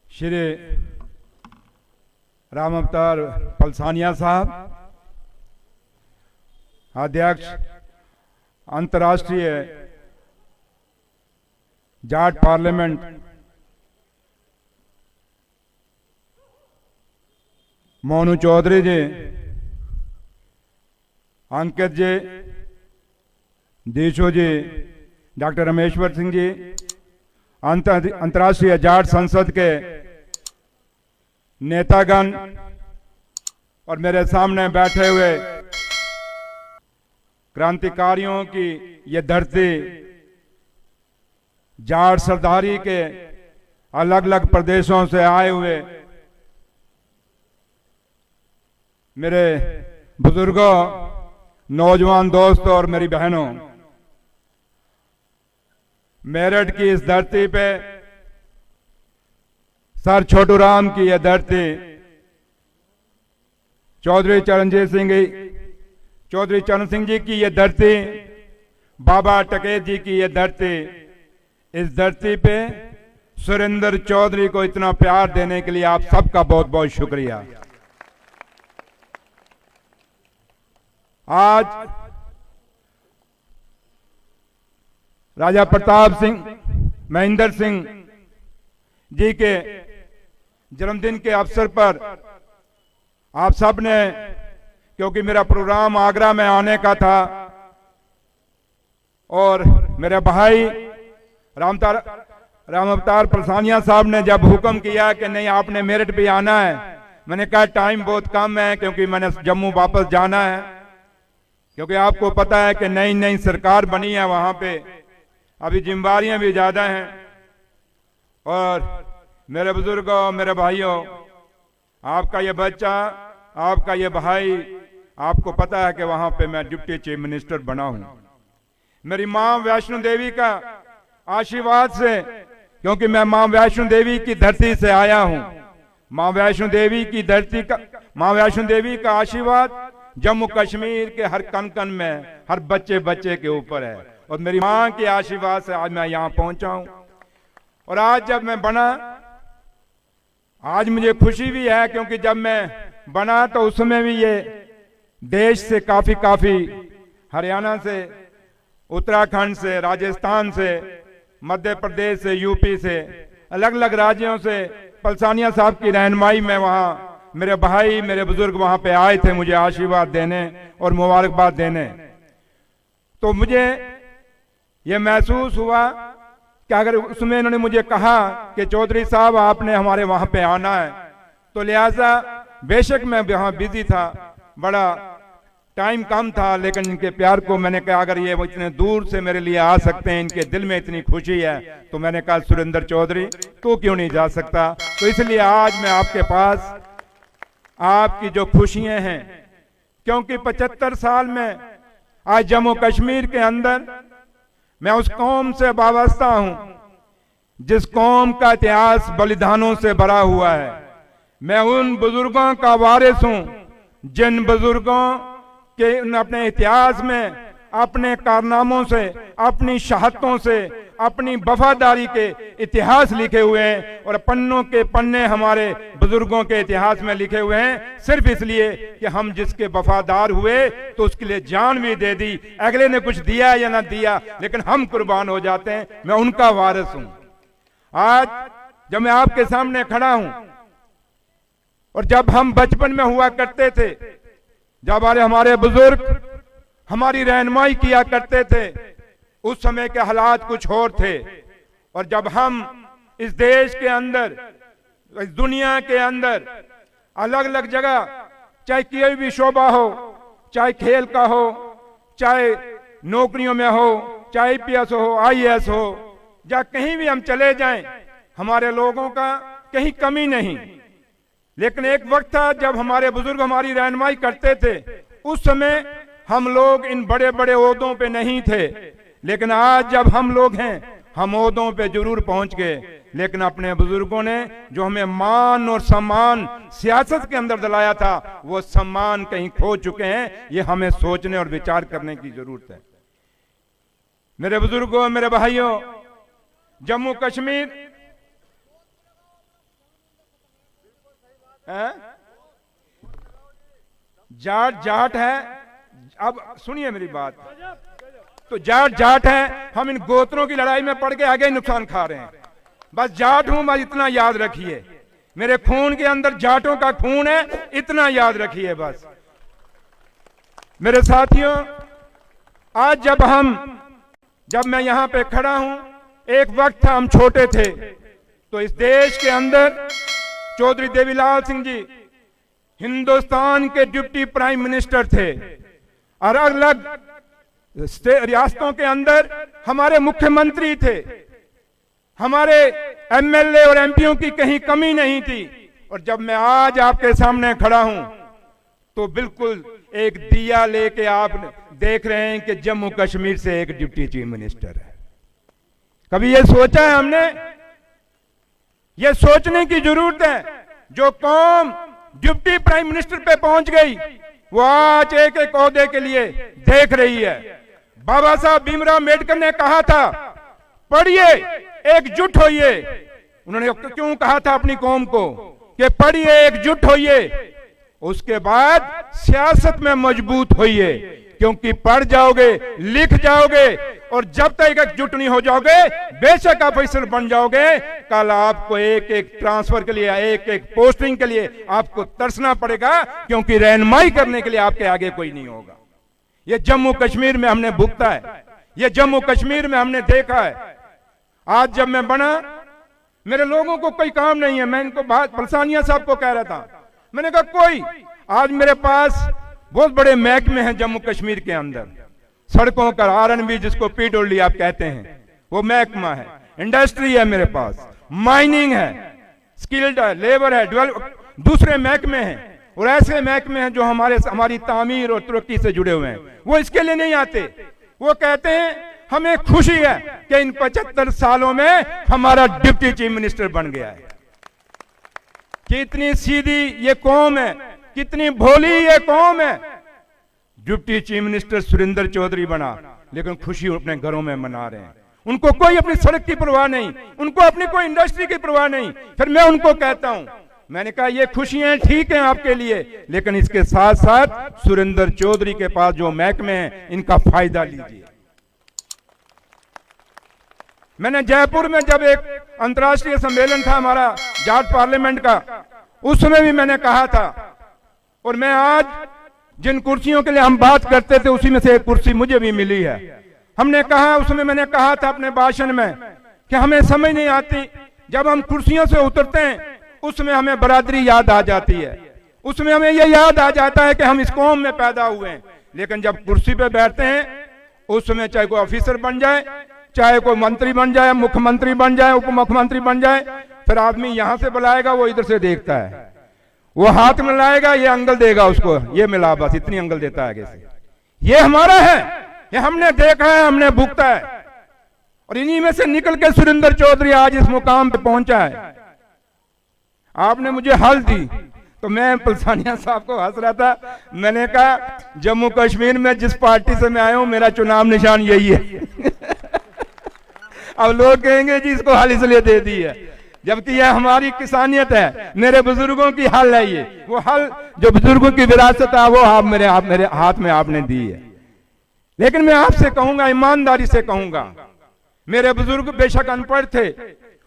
श्री राम अवतार पलसानिया साहब, अध्यक्ष अंतर्राष्ट्रीय जाट पार्लियामेंट, मोनू चौधरी जी, अंकित जी, दीशु जी, डॉक्टर रमेश्वर सिंह जी, अंतर्राष्ट्रीय जाट संसद के नेतागण और मेरे सामने बैठे हुए क्रांतिकारियों की ये धरती, जाट सरदारी के अलग अलग प्रदेशों से आए हुए मेरे बुजुर्गों, नौजवान दोस्तों और मेरी बहनों, मेरठ की इस धरती पे, सर छोटू राम की यह धरती, चौधरी चरण सिंह जी की यह धरती, बाबा टकेत जी की यह धरती, इस धरती पे सुरेंद्र चौधरी को इतना प्यार देने के लिए आप सबका बहुत बहुत शुक्रिया। आज राजा प्रताप सिंह, महेंद्र सिंह जी के जन्मदिन के अवसर पर आप सब ने, क्योंकि मेरा प्रोग्राम आगरा में आने का था और मेरे भाई राम अवतार पलसानिया साहब ने जब हुक्म किया कि नहीं आपने मेरठ भी आना है, मैंने कहा टाइम बहुत कम है क्योंकि मैंने जम्मू वापस जाना है, क्योंकि आपको पता है कि नई नई सरकार बनी है, वहां पे अभी जिम्मेदारियां भी ज्यादा हैं। और मेरे बुजुर्गों, मेरे भाइयों, आपका ये बच्चा, आपका ये भाई, आपको पता है कि वहां पे मैं डिप्टी चीफ मिनिस्टर बना हूं। मेरी मां वैष्णो देवी का आशीर्वाद से, क्योंकि मैं मां वैष्णो देवी की धरती से आया हूं, मां वैष्णो देवी का आशीर्वाद जम्मू कश्मीर के हर कन कन में, हर बच्चे बच्चे के ऊपर है, और मेरी मां के आशीर्वाद से आज मैं यहां पहुंचा हूं। और आज जब मैं बना, आज मुझे खुशी भी है, क्योंकि जब मैं बना तो उस समय भी ये देश से काफी हरियाणा से, उत्तराखंड से, राजस्थान से, मध्य प्रदेश से, यूपी से, अलग अलग राज्यों से पलसानिया साहब की रहनुमाई में वहां मेरे भाई, मेरे बुजुर्ग वहां पे आए थे मुझे आशीर्वाद देने और मुबारकबाद देने। तो मुझे ये महसूस हुआ कि अगर उसमें इन्होंने मुझे कहा कि चौधरी साहब आपने हमारे वहां पे आना है, तो लिहाजा बेशक मैं वहां बिजी था, बड़ा टाइम कम था, लेकिन इनके प्यार को मैंने कहा अगर ये वो इतने दूर से मेरे लिए आ सकते हैं, इनके दिल में इतनी खुशी है, तो मैंने कहा सुरेंद्र चौधरी तो क्यों नहीं जा सकता। तो इसलिए आज मैं आपके पास आपकी जो खुशियां हैं, क्योंकि 75 साल में आज जम्मू कश्मीर के अंदर मैं उस कौम से वाबस्ता हूं जिस कौम का इतिहास बलिदानों से भरा हुआ है। मैं उन बुजुर्गों का वारिस हूं जिन बुजुर्गों के अपने इतिहास में, अपने कारनामों से, अपनी शहादतों से, अपनी वफादारी के इतिहास लिखे हुए हैं, और पन्नों के पन्ने हमारे बुजुर्गों के इतिहास में लिखे हुए हैं, सिर्फ इसलिए कि हम जिसके वफादार हुए तो उसके लिए जान भी दे दी, अगले ने कुछ दिया या ना दिया, लेकिन हम कुर्बान हो जाते हैं। मैं उनका वारिस हूं। आज जब मैं आपके सामने खड़ा हूं, और जब हम बचपन में हुआ करते थे, जब हमारे बुजुर्ग हमारी रहनुमाई किया करते थे, उस समय के हालात कुछ और थे। और जब हम इस देश के अंदर, इस दुनिया के अंदर अलग अलग जगह, चाहे कोई भी शोबा हो, चाहे खेल का हो, चाहे नौकरियों में हो, चाहे IPS हो, IAS हो, या कहीं भी हम चले जाएं, हमारे लोगों का कहीं कमी नहीं। लेकिन एक वक्त था जब हमारे बुजुर्ग हमारी रहनुमाई करते थे, उस समय हम लोग इन बड़े बड़े ओहदों पे नहीं थे, लेकिन आज जब हम लोग हैं, हम ओहदों पे जरूर पहुंच गए। लेकिन अपने बुजुर्गों ने जो हमें मान और सम्मान सियासत के अंदर दिलाया था, वो सम्मान कहीं खो चुके हैं। ये हमें सोचने और विचार करने की जरूरत है। मेरे बुजुर्गों, मेरे भाइयों, जम्मू कश्मीर जाट जाट है। अब सुनिए मेरी बात, तो जाट जाट है, हम इन गोत्रों की लड़ाई में पड़ के आगे नुकसान खा रहे हैं। बस जाट हूं, बस इतना याद रखिए, मेरे खून के अंदर जाटों का खून है, इतना याद रखिए बस। मेरे साथियों, आज जब मैं यहां पे खड़ा हूं, एक वक्त था हम छोटे थे, तो इस देश के अंदर चौधरी देवीलाल सिंह जी हिंदुस्तान के डिप्टी प्राइम मिनिस्टर थे, और अलग रियासतों के अंदर हमारे मुख्यमंत्री थे, हमारे एमएलए और एमपीओं की कहीं कमी नहीं थी। और जब मैं आज आपके सामने खड़ा हूं, तो बिल्कुल एक दिया लेके आप देख रहे हैं कि जम्मू कश्मीर से एक डिप्टी चीफ मिनिस्टर है। कभी ये सोचा है हमने? ये सोचने की जरूरत है। जो कौम डिप्टी प्राइम मिनिस्टर पे पहुंच गई, वो आज एक एक ओहदे के लिए देख रही है। बाबा साहब भीमराव अम्बेडकर ने कहा था, पढ़िए, एकजुट होइए। उन्होंने क्यों कहा था अपनी कौम को कि पढ़िए, एकजुट होइए, उसके बाद सियासत में मजबूत होइए, क्योंकि पढ़ जाओगे, लिख जाओगे, और जब तक एकजुट नहीं हो जाओगे, बेशक आप ऑफिसर बन जाओगे, कल आपको एक एक ट्रांसफर के लिए, एक एक पोस्टिंग के लिए आपको तरसना पड़ेगा, क्योंकि रहनुमाई करने के लिए आपके आगे कोई नहीं होगा। ये जम्मू कश्मीर में हमने भुगता है, ये जम्मू कश्मीर में हमने देखा है। आज जब मैं बना, मेरे लोगों को कोई काम नहीं है। मैं इनको बात पलसानिया साहब को कह रहा था, मैंने कहा कोई, आज मेरे पास बहुत बड़े महकमे हैं जम्मू कश्मीर के अंदर, सड़कों का आरएनबी, जिसको पीडब्ल्यूडी आप कहते हैं, वो महकमा है, इंडस्ट्री है मेरे पास, माइनिंग है, स्किल्ड है, लेबर है, दूसरे महकमे हैं, और ऐसे महकमे हैं जो हमारी तामीर और तरक्की से जुड़े हुए हैं। वो इसके लिए नहीं आते, वो कहते हैं हमें खुशी है कि इन 75 सालों में हमारा डिप्टी चीफ मिनिस्टर बन गया है। कितनी सीधी ये कौम है, कितनी भोली ये कौम है। Deputy chief minister Surendra Chaudhary बना, लेकिन खुशी अपने घरों में मना रहे हैं। उनको कोई अपनी सड़क की परवाह नहीं, उनको अपनी कोई इंडस्ट्री की परवाह नहीं। फिर मैं उनको कहता हूं, मैंने कहा ये खुशियां ठीक हैं आपके लिए, लेकिन इसके साथ साथ सुरेंद्र चौधरी के पास जो महकमे हैं, इनका फायदा लीजिए। मैंने जयपुर में जब एक अंतर्राष्ट्रीय सम्मेलन था हमारा जाट पार्लियामेंट का, उस समय भी मैंने कहा था, और मैं आज जिन कुर्सियों के लिए हम बात करते थे, उसी में से एक कुर्सी मुझे भी मिली है। हमने कहा, उसमें मैंने कहा था अपने भाषण में कि हमें समझ नहीं आती, जब हम कुर्सियों से उतरते हैं उसमें हमें बरादरी याद आ जाती है, उसमें हमें यह याद आ जाता है कि हम इस कौम में पैदा हुए हैं। लेकिन जब कुर्सी पे बैठते हैं, उसमें चाहे कोई ऑफिसर बन जाए, चाहे कोई मंत्री बन जाए, मुख्यमंत्री बन जाए, उप मुख्यमंत्री बन जाए, फिर आदमी यहां से बुलाएगा, वो इधर से देखता है, वो हाथ मिलाएगा, ये अंगल देगा उसको, ये मिला, बस इतनी अंगल देता है आगे से। ये हमारा है, ये हमने देखा है, हमने भुगता है, और इन्हीं में से निकल के सुरेंद्र चौधरी आज इस मुकाम पे पहुंचा है। आपने मुझे हल दी, तो मैं पलसानिया साहब को हंस रहा था, मैंने कहा जम्मू कश्मीर में जिस पार्टी से मैं आया हूं, मेरा चुनाव निशान यही है। अब लोग कहेंगे जी इसको हल इसलिए दे दी है, जबकि यह हमारी किसानियत है, मेरे बुजुर्गों की हल है। ये वो हल जो बुजुर्गों की विरासत है, वो आप मेरे हाथ में आपने दी है। लेकिन मैं आपसे कहूंगा, ईमानदारी से कहूंगा, मेरे बुजुर्ग बेशक अनपढ़ थे,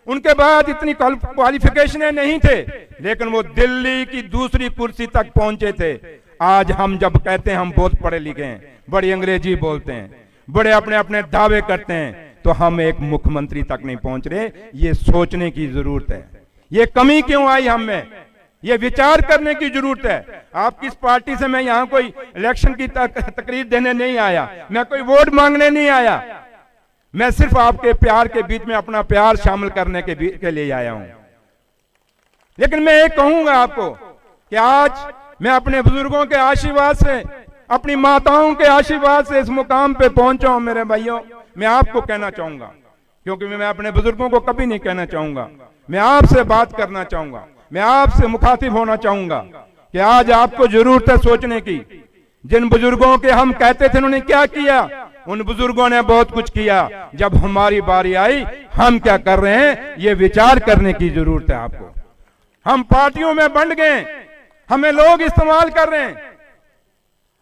उनके बाद इतनी क्वालिफिकेशनें नहीं थे, लेकिन वो दिल्ली की दूसरी कुर्सी तक पहुंचे थे। आज हम जब कहते हैं हम बहुत पढ़े लिखे हैं, बड़ी अंग्रेजी बोलते हैं, बड़े अपने अपने दावे करते हैं, तो हम एक मुख्यमंत्री तक नहीं पहुंच रहे। ये सोचने की जरूरत है, ये कमी क्यों आई हम में, ये विचार करने की जरूरत है। आप किस पार्टी से, मैं यहां कोई इलेक्शन की तकरीर देने नहीं आया, मैं कोई वोट मांगने नहीं आया, मैं सिर्फ आपके प्यार के बीच में अपना प्यार शामिल करने के लिए आया हूं। लेकिन मैं ये कहूंगा आपको कि आज मैं अपने बुजुर्गों के आशीर्वाद से, अपनी माताओं के आशीर्वाद से इस मुकाम पे पहुंचा हूं। मेरे भाइयों, मैं आपको कहना चाहूंगा क्योंकि मैं अपने बुजुर्गों को कभी नहीं कहना चाहूंगा। मैं आपसे बात करना चाहूंगा, मैं आपसे मुखातिब होना चाहूंगा कि आज आपको जरूरत है सोचने की। जिन बुजुर्गों के हम कहते थे उन्होंने क्या किया, उन बुजुर्गों ने बहुत कुछ किया। जब हमारी बारी आई हम क्या कर रहे हैं, ये विचार करने की जरूरत है आपको। हम पार्टियों में बंट गए, हमें लोग इस्तेमाल कर रहे हैं।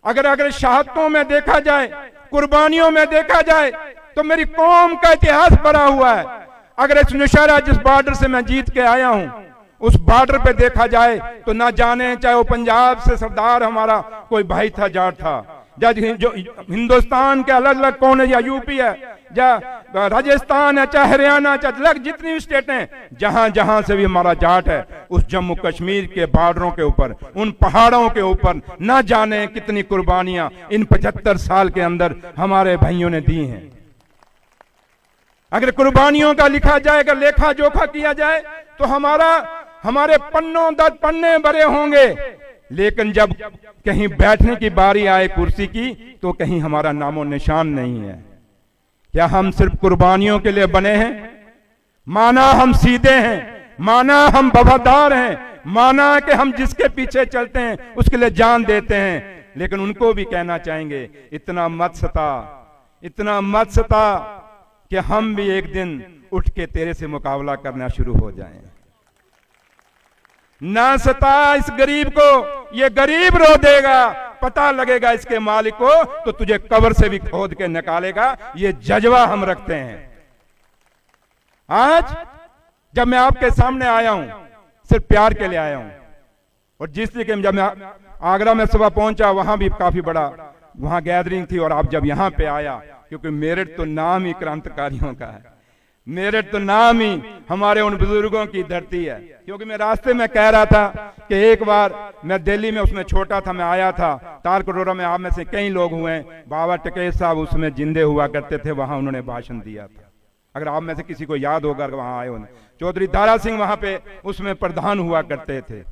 अगर शहादतों में देखा जाए, कुर्बानियों में देखा जाए, तो मेरी कौम का इतिहास भरा हुआ है। अगर इस नौशहरा जिस बॉर्डर से मैं जीत के आया हूं, उस बॉर्डर पे देखा जाए तो ना जाने चाहे वो पंजाब से सरदार हमारा कोई भाई था, जाट था, जो हिंदुस्तान के अलग अलग कोने, या यूपी है, या राजस्थान है, चाहे हरियाणा, चाहे अलग जितनी भी स्टेट हैं, जहां जहां से भी हमारा जाट है, उस जम्मू कश्मीर के बॉर्डरों के ऊपर, उन पहाड़ों के ऊपर ना जाने कितनी कुर्बानियां इन 75 साल के अंदर हमारे भाइयों ने दी हैं। अगर कुर्बानियों का लिखा जाए, अगर लेखा जोखा किया जाए, तो हमारे पन्नों 10 पन्ने भरे होंगे। लेकिन जब कहीं बैठने की बारी आए कुर्सी की, तो कहीं हमारा नामो निशान नहीं है। क्या हम सिर्फ कुर्बानियों के लिए बने हैं? माना हम सीधे हैं, माना हम वफादार हैं, माना कि हम जिसके पीछे चलते हैं उसके लिए जान देते हैं। लेकिन उनको भी कहना चाहेंगे, इतना मत सता कि हम भी एक दिन उठ के तेरे से मुकाबला करना शुरू हो जाएं। ना सता इस गरीब को, ये गरीब रो देगा, पता लगेगा इसके मालिक को तो तुझे कब्र से भी खोद के निकालेगा। ये जज्बा हम रखते हैं। आज जब मैं आपके सामने आया हूं, सिर्फ प्यार के लिए आया हूं। और जिससे कि जब मैं आगरा में सुबह पहुंचा, वहां भी काफी बड़ा वहां गैदरिंग थी, और आप जब यहां पे आया, क्योंकि मेरठ तो नाम ही क्रांतिकारियों का है, मेरठ तो नाम ही हमारे उन बुजुर्गों की धरती है। क्योंकि मैं रास्ते में कह रहा था कि एक बार मैं दिल्ली में, उसमें छोटा था, मैं आया था तारकटोरा में, आप में से कई लोग हुए, बाबा टिकैत साहब उसमें जिंदे हुआ करते थे, वहां उन्होंने भाषण दिया था। अगर आप में से किसी को याद होगा, वहां आए होंगे, चौधरी दारा सिंह वहां पे उसमें प्रधान हुआ करते थे।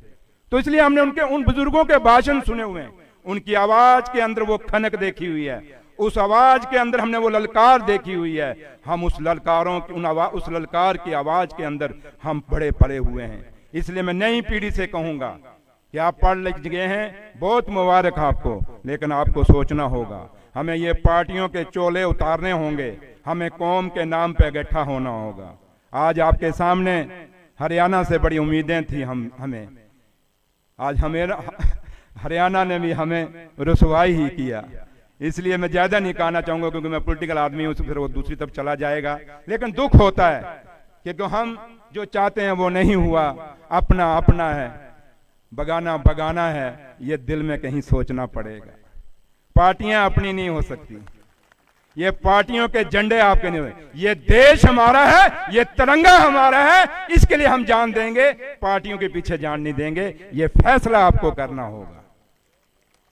तो इसलिए हमने उन बुजुर्गों के भाषण सुने हुए हैं, उनकी आवाज के अंदर वो खनक देखी हुई है, उस आवाज के अंदर हमने वो ललकार देखी हुई है। हम उस उस ललकार की आवाज के अंदर हम बड़े पड़े हुए हैं। इसलिए मैं नई पीढ़ी से कहूंगा कि आप पढ़ लिख गए हैं, बहुत मुबारक आपको, लेकिन आपको सोचना होगा। हमें ये पार्टियों के चोले उतारने होंगे, हमें कौम के नाम पे इकट्ठा होना होगा। आज आपके सामने हरियाणा से बड़ी उम्मीदें थी हमें, आज हमें हरियाणा ने भी हमें रुसवाई ही किया। इसलिए मैं ज्यादा नहीं कहना चाहूंगा, क्योंकि मैं पॉलिटिकल आदमी हूं, फिर वो दूसरी तरफ चला जाएगा। लेकिन दुख होता है कि हम जो चाहते हैं वो नहीं हुआ। अपना अपना है, बगाना बगाना है, ये दिल में कहीं सोचना पड़ेगा। पार्टियां अपनी नहीं हो सकती, ये पार्टियों के झंडे आपके नहीं हुए। ये देश हमारा है, ये तिरंगा हमारा है, इसके लिए हम जान देंगे, पार्टियों के पीछे जान नहीं देंगे। ये फैसला आपको करना होगा।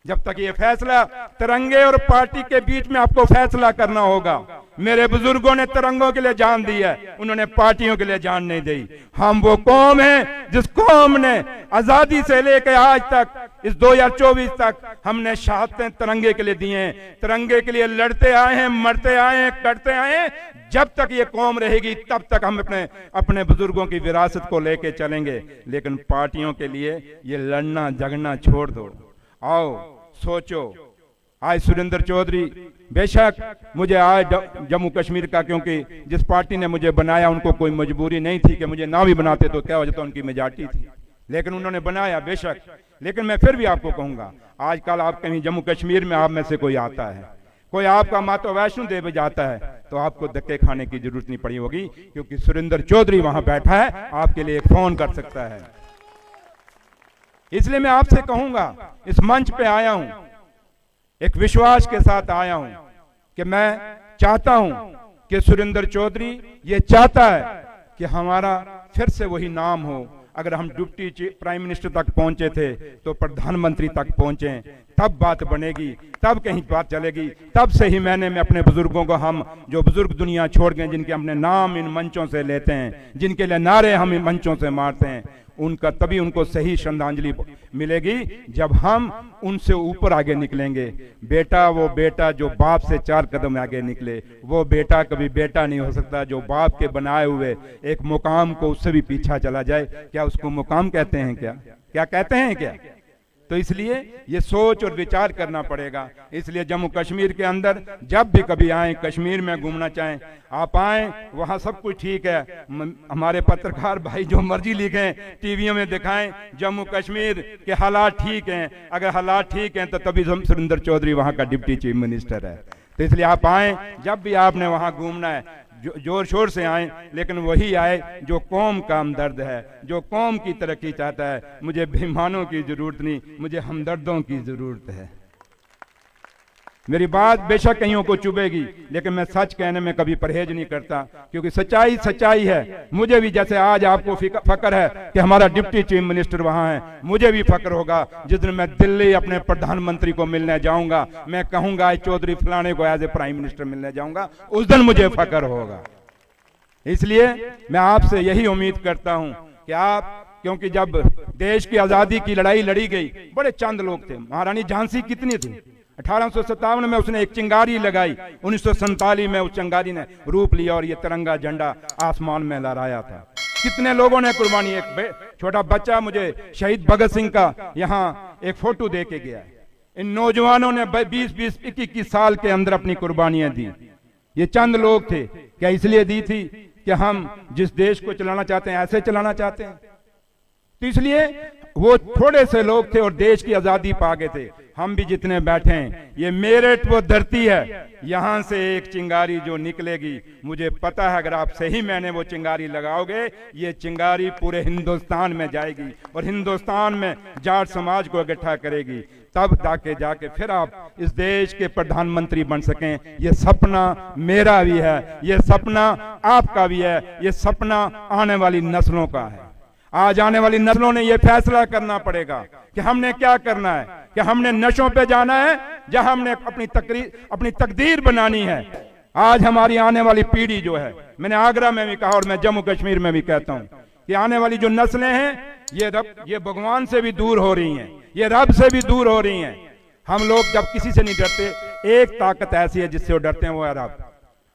जब तक ये फैसला तिरंगे और पार्टी के बीच में आपको फैसला करना होगा। मेरे बुजुर्गों ने तिरंगों के लिए जान दी है, उन्होंने पार्टियों के लिए जान नहीं दी। हम वो कौम हैं जिस कौम ने आजादी से लेकर आज तक, इस 2024 तक, हमने शहादतें तिरंगे के लिए दी हैं। तिरंगे के लिए लड़ते आए हैं, मरते आए हैं, कटते आए हैं। जब तक ये कौम रहेगी तब तक हम अपने बुजुर्गों की विरासत को लेके चलेंगे। लेकिन पार्टियों के लिए ये लड़ना झगड़ना छोड़ दो। आओ सोचो। आज सुरेंद्र चौधरी, बेशक मुझे आज जम्मू कश्मीर का, क्योंकि जिस पार्टी ने मुझे बनाया उनको कोई मजबूरी नहीं थी कि मुझे ना भी बनाते तो क्या हो जाता, उनकी मेजॉरिटी थी, लेकिन उन्होंने बनाया बेशक। लेकिन मैं फिर भी आपको कहूंगा, आजकल आप कहीं जम्मू कश्मीर में आप में से कोई आता है, कोई आपका माता वैष्णो देवी जाता है, तो आपको धक्के खाने की जरूरत नहीं पड़ी होगी, क्योंकि सुरेंद्र चौधरी वहां बैठा है, आपके लिए एक फोन कर सकता है। इसलिए मैं आपसे कहूंगा, इस मंच पे आया हूं, एक विश्वास के साथ आया हूं कि मैं चाहता हूं कि सुरेंद्र चौधरी ये चाहता है कि हमारा फिर से वही नाम हो। अगर हम डिप्टी प्राइम मिनिस्टर तक पहुंचे थे तो प्रधानमंत्री तक पहुंचे, तब बात बनेगी, तब कहीं बात चलेगी। तब से ही मैं अपने बुजुर्गों को, हम जो बुजुर्ग दुनिया छोड़ गए, जिनके हमने नाम इन मंचों से लेते हैं, जिनके लिए नारे हम इन मंचों से मारते हैं, उनका तभी उनको सही श्रद्धांजलि मिलेगी जब हम उनसे ऊपर आगे निकलेंगे। बेटा वो बेटा जो बाप से 4 कदम आगे निकले, वो बेटा कभी बेटा नहीं हो सकता जो बाप के बनाए हुए एक मुकाम को उससे भी पीछा चला जाए। क्या उसको मुकाम कहते हैं? क्या कहते हैं क्या? तो इसलिए ये सोच और विचार करना पड़ेगा। इसलिए जम्मू कश्मीर के अंदर जब भी कभी आए, कश्मीर में घूमना चाहें आप आए, वहाँ सब कुछ ठीक है। हमारे पत्रकार भाई जो मर्जी लिखें, टीवियों में दिखाएं जम्मू कश्मीर के हालात ठीक हैं। अगर हालात ठीक हैं तो तभी सुरेंद्र चौधरी वहाँ का डिप्टी चीफ मिनिस्टर है। तो इसलिए आप आए, जब भी आपने वहाँ घूमना है जोर शोर से आए, लेकिन वही आए जो कौम का हमदर्द है, जो कौम की तरक्की चाहता है। मुझे बेईमानों की जरूरत नहीं, मुझे हमदर्दों की जरूरत है। मेरी बात बेशक कईयों को चुभेगी, लेकिन मैं सच कहने में कभी परहेज नहीं करता, क्योंकि सच्चाई सच्चाई है। मुझे भी जैसे आज आपको फक्र है कि हमारा डिप्टी चीफ मिनिस्टर वहां है, मुझे भी फक्र होगा जिस दिन मैं दिल्ली अपने प्रधानमंत्री को मिलने जाऊंगा, मैं कहूंगा चौधरी फलाने को एज ए प्राइम मिनिस्टर मिलने जाऊंगा, उस दिन मुझे फक्र होगा। इसलिए मैं आपसे यही उम्मीद करता हूं कि आप, क्योंकि जब देश की आजादी की लड़ाई लड़ी गई बड़े चंद लोग थे। महारानी झांसी कितनी थी? 1857 में उसने एक चिंगारी लगाई, 1947 में उस चिंगारी ने रूप लिया और ये तिरंगा झंडा आसमान में लहराया था। कितने लोगों ने कुर्बानी, एक छोटा बच्चा मुझे शहीद भगत सिंह का यहाँ एक फोटो दे के गया है। इन नौजवानों ने 20-20, 21 साल के अंदर अपनी कुर्बानियां दी। ये चंद लोग थे। क्या इसलिए दी थी कि हम जिस देश को चलाना चाहते हैं ऐसे चलाना चाहते हैं? तो इसलिए वो थोड़े से लोग थे और देश की आजादी पा गए थे। हम भी जितने बैठे हैं, ये मेरठ वो धरती है, यहां से एक चिंगारी जो निकलेगी, मुझे पता है अगर आप सही मैंने वो चिंगारी लगाओगे, ये चिंगारी पूरे हिंदुस्तान में जाएगी और हिंदुस्तान में जाट समाज को इकट्ठा करेगी। तब ताके जाके फिर आप इस देश के प्रधानमंत्री बन सकें। ये सपना मेरा भी है, ये सपना आपका भी है, ये सपना आने वाली नस्लों का है। आज आने वाली नस्लों ने यह फैसला करना पड़ेगा कि हमने क्या करना है, कि हमने नशों पे जाना है जहां हमने अपनी तकदीर बनानी है। आज हमारी आने वाली पीढ़ी जो है, मैंने आगरा में भी कहा और मैं जम्मू कश्मीर में भी कहता हूं कि आने वाली जो नस्लें हैं ये भगवान से भी दूर हो रही हैं, ये रब से भी दूर हो रही हैं। हम लोग जब किसी से नहीं डरते, एक ताकत ऐसी है जिससे वो डरते हैं, वो है रब।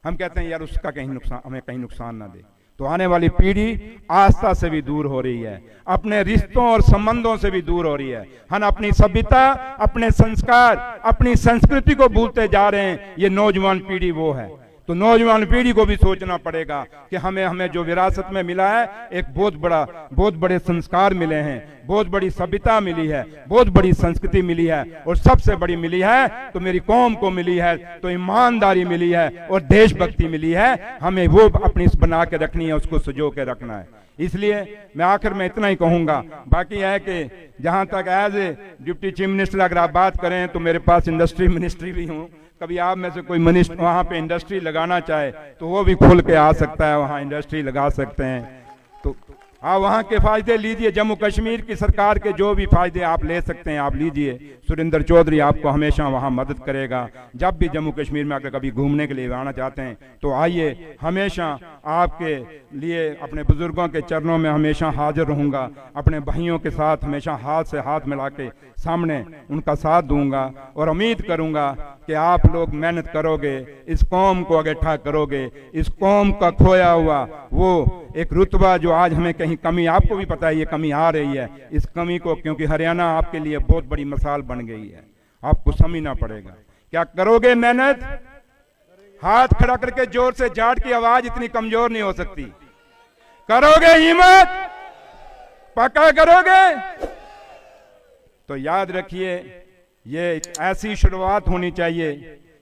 हम कहते हैं यार उसका कहीं नुकसान, हमें कहीं नुकसान ना दे। तो आने वाली पीढ़ी आस्था से भी दूर हो रही है, अपने रिश्तों और संबंधों से भी दूर हो रही है। हम अपनी सभ्यता, अपने संस्कार, अपनी संस्कृति को भूलते जा रहे हैं। ये नौजवान पीढ़ी वो है। तो नौजवान पीढ़ी को भी सोचना पड़ेगा कि हमें जो विरासत में मिला है, एक बहुत बड़े संस्कार मिले हैं, बहुत बड़ी सभ्यता मिली है, बहुत बड़ी संस्कृति मिली है, और सबसे बड़ी मिली है तो मेरी कौम को मिली है, तो ईमानदारी मिली है और देशभक्ति मिली है। हमें वो अपनी बना के रखनी है, उसको सजो के रखना है। इसलिए मैं आखिर में इतना ही कहूंगा। बाकी है कि जहां तक as a deputy chief minister अगर आप बात करें तो मेरे पास इंडस्ट्री मिनिस्ट्री भी हूँ। कभी आप में से कोई मिनिस्टर वहां पे इंडस्ट्री लगाना चाहे तो वो भी खुल के आ सकता है, वहां इंडस्ट्री लगा सकते हैं। तो आप वहाँ के फायदे लीजिए, जम्मू कश्मीर की सरकार के जो भी फायदे आप ले सकते हैं आप लीजिए। सुरेंद्र चौधरी आपको हमेशा वहाँ मदद करेगा। जब भी जम्मू कश्मीर में अगर कभी घूमने के लिए आना चाहते हैं तो आइए, हमेशा आपके लिए अपने बुजुर्गों के चरणों में हमेशा हाजिर रहूँगा। अपने भाइयों के साथ हमेशा हाथ से हाथ मिला के सामने उनका साथ दूंगा और उम्मीद करूंगा कि आप लोग मेहनत करोगे, इस कौम को इकट्ठा करोगे, इस कौम का खोया हुआ वो एक रुतबा जो आज हमें कहीं कमी, आपको भी पता है ये कमी आ रही है, इस कमी को, क्योंकि हरियाणा आपके लिए बहुत बड़ी मिसाल बन गई है, आपको समझना पड़ेगा। क्या करोगे मेहनत? हाथ खड़ा करके जोर से, जाट की आवाज इतनी कमजोर नहीं हो सकती। करोगे हिम्मत? पक्का करोगे? तो याद रखिए ये एक ऐसी शुरुआत होनी चाहिए,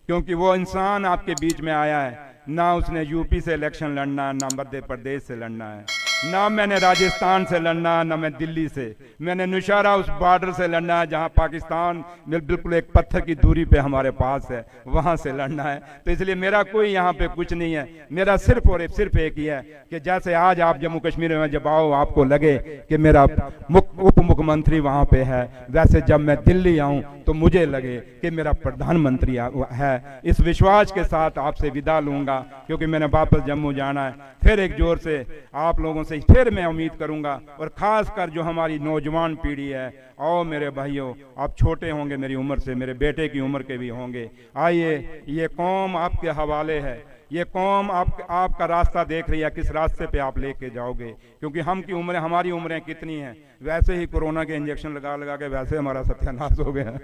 क्योंकि वो इंसान आपके बीच में आया है, ना उसने यूपी से इलेक्शन लड़ना, ना मध्य प्रदेश से लड़ना है, ना मैंने राजस्थान से लड़ना, ना मैं दिल्ली से, मैंने नुशारा उस बॉर्डर से लड़ना है जहां पाकिस्तान बिल्कुल एक पत्थर की दूरी पे हमारे पास है, वहां से लड़ना है। तो इसलिए मेरा कोई यहाँ पे कुछ नहीं है, मेरा सिर्फ और सिर्फ एक ही है कि जैसे आज आप जम्मू कश्मीर में जब आओ आपको लगे कि मेरा उप मुख्यमंत्री वहां पे है, वैसे जब मैं दिल्ली आऊं तो तो मुझे लगे कि मेरा प्रधानमंत्री है। इस विश्वास के साथ आपसे विदा लूंगा, क्योंकि मैंने वापस जम्मू जाना है। फिर एक जोर से आप लोगों से फिर मैं उम्मीद करूंगा, और खास कर जो हमारी नौजवान पीढ़ी है, और मेरे भाइयों, आप छोटे होंगे मेरी उम्र से, मेरे बेटे की उम्र के भी होंगे, आइए, ये कौम आपके हवाले है। ये कौम आपका रास्ता देख रही है, किस रास्ते पे आप लेके जाओगे, क्योंकि हमारी उम्रें कितनी हैं, वैसे ही कोरोना के इंजेक्शन लगा लगा के वैसे हमारा सत्यानाश हो गया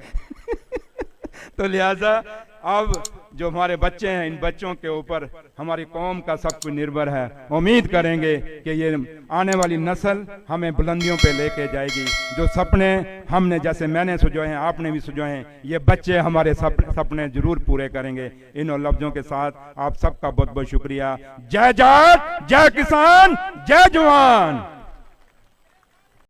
तो लिहाजा अब जो हमारे बच्चे हैं, इन बच्चों के ऊपर हमारी कौम का सब कुछ निर्भर है। उम्मीद करेंगे कि ये आने वाली नस्ल हमें बुलंदियों पे लेके जाएगी। जो सपने हमने, जैसे मैंने सुझाए हैं, आपने भी सुझाए हैं, ये बच्चे हमारे सपने जरूर पूरे करेंगे। इन लफ्जों के साथ आप सबका बहुत बहुत शुक्रिया। जय जाट, जय किसान, जय जवान।